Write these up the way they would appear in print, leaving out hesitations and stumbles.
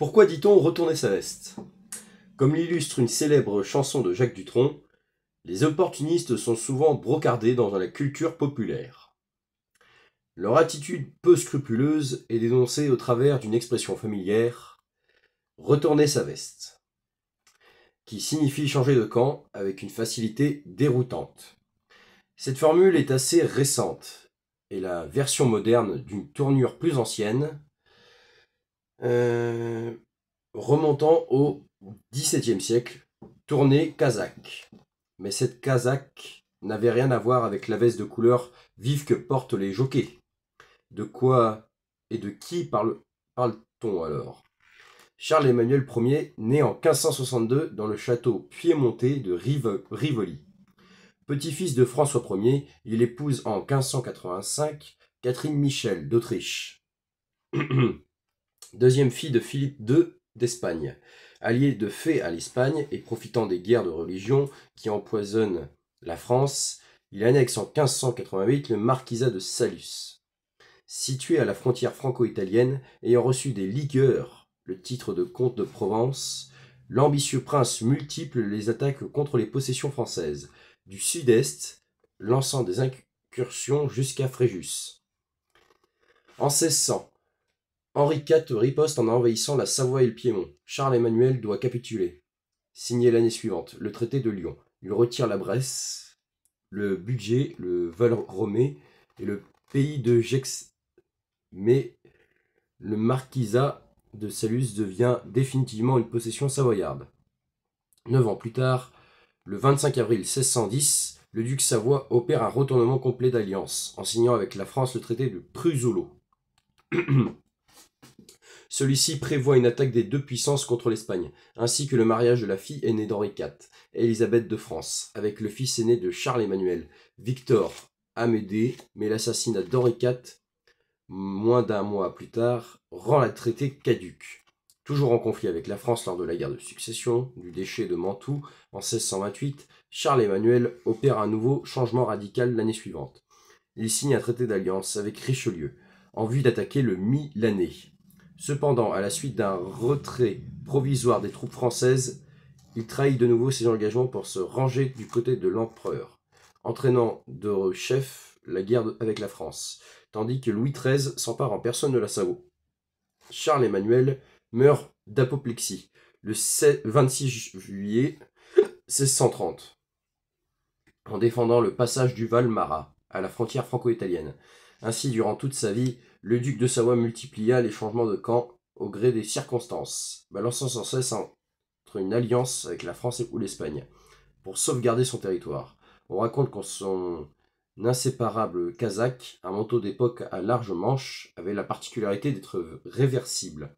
Pourquoi dit-on retourner sa veste? Comme l'illustre une célèbre chanson de Jacques Dutronc, les opportunistes sont souvent brocardés dans la culture populaire. Leur attitude peu scrupuleuse est dénoncée au travers d'une expression familière, retourner sa veste, qui signifie changer de camp avec une facilité déroutante. Cette formule est assez récente et la version moderne d'une tournure plus ancienne, remontant au XVIIe siècle, tournée kazakh. Mais cette casaque n'avait rien à voir avec la veste de couleur vive que portent les jockeys. De quoi et de qui parle-t-on alors? Charles-Emmanuel Ier, né en 1562 dans le château piémontais de Rivoli. Petit-fils de François Ier, il épouse en 1585 Catherine Michel d'Autriche. Deuxième fille de Philippe II d'Espagne. Allié de fait à l'Espagne et profitant des guerres de religion qui empoisonnent la France, il annexe en 1588 le marquisat de Saluces. Situé à la frontière franco-italienne, ayant reçu des ligueurs le titre de comte de Provence, l'ambitieux prince multiple les attaques contre les possessions françaises, du sud-est, lançant des incursions jusqu'à Fréjus. En 1600, Henri IV riposte en envahissant la Savoie et le Piémont. Charles-Emmanuel doit capituler. Signé l'année suivante, le traité de Lyon. Il retire la Bresse, le budget, le Val-Romée et le pays de Gex. Mais le marquisat de Saluces devient définitivement une possession savoyarde. 9 ans plus tard, le 25 avril 1610, le duc Savoie opère un retournement complet d'alliance, en signant avec la France le traité de Pruzolo. Celui-ci prévoit une attaque des deux puissances contre l'Espagne, ainsi que le mariage de la fille aînée d'Henri IV, Élisabeth de France, avec le fils aîné de Charles-Emmanuel, Victor Amédée, mais l'assassinat d'Henri IV, moins d'un mois plus tard, rend le traité caduc. Toujours en conflit avec la France lors de la guerre de succession, du déchet de Mantoue en 1628, Charles-Emmanuel opère un nouveau changement radical l'année suivante. Il signe un traité d'alliance avec Richelieu, en vue d'attaquer le Milanais. Cependant, à la suite d'un retrait provisoire des troupes françaises, il trahit de nouveau ses engagements pour se ranger du côté de l'empereur, entraînant de chef la guerre avec la France, tandis que Louis XIII s'empare en personne de la Savoie. Charles-Emmanuel meurt d'apoplexie le 26 juillet 1630, en défendant le passage du Val-Marat à la frontière franco-italienne. Ainsi, durant toute sa vie, le duc de Savoie multiplia les changements de camp au gré des circonstances, balançant sans cesse entre une alliance avec la France ou l'Espagne, pour sauvegarder son territoire. On raconte qu'en son inséparable casaque, un manteau d'époque à larges manches, avait la particularité d'être réversible,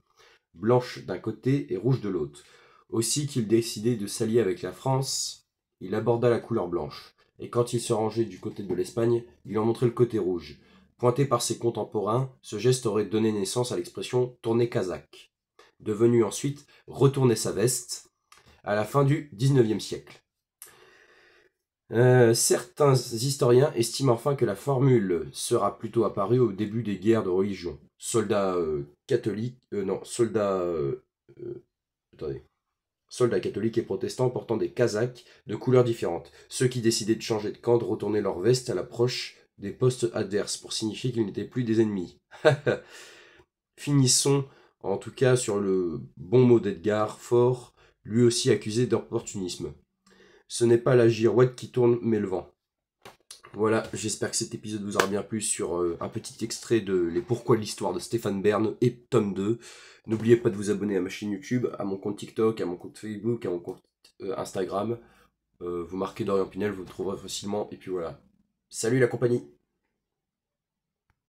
blanche d'un côté et rouge de l'autre. Aussi qu'il décidait de s'allier avec la France, il aborda la couleur blanche, et quand il se rangeait du côté de l'Espagne, il en montrait le côté rouge. Pointé par ses contemporains, ce geste aurait donné naissance à l'expression « tourner casaque », devenue ensuite « retourner sa veste » à la fin du XIXe siècle. Certains historiens estiment enfin que la formule sera plutôt apparue au début des guerres de religion. Soldats catholiques et protestants portant des casaques de couleurs différentes. Ceux qui décidaient de changer de camp, de retourner leur veste à l'approche des postes adverses pour signifier qu'ils n'étaient plus des ennemis. Finissons en tout cas sur le bon mot d'Edgar Faure, lui aussi accusé d'opportunisme. Ce n'est pas la girouette qui tourne mais le vent. Voilà, j'espère que cet épisode vous aura bien plu sur un petit extrait de Les Pourquoi de l'Histoire de Stéphane Bern et tome 2. N'oubliez pas de vous abonner à ma chaîne YouTube, à mon compte TikTok, à mon compte Facebook, à mon compte Instagram. Vous marquez Dorian Pinel, vous le trouverez facilement. Et puis voilà. Salut la compagnie!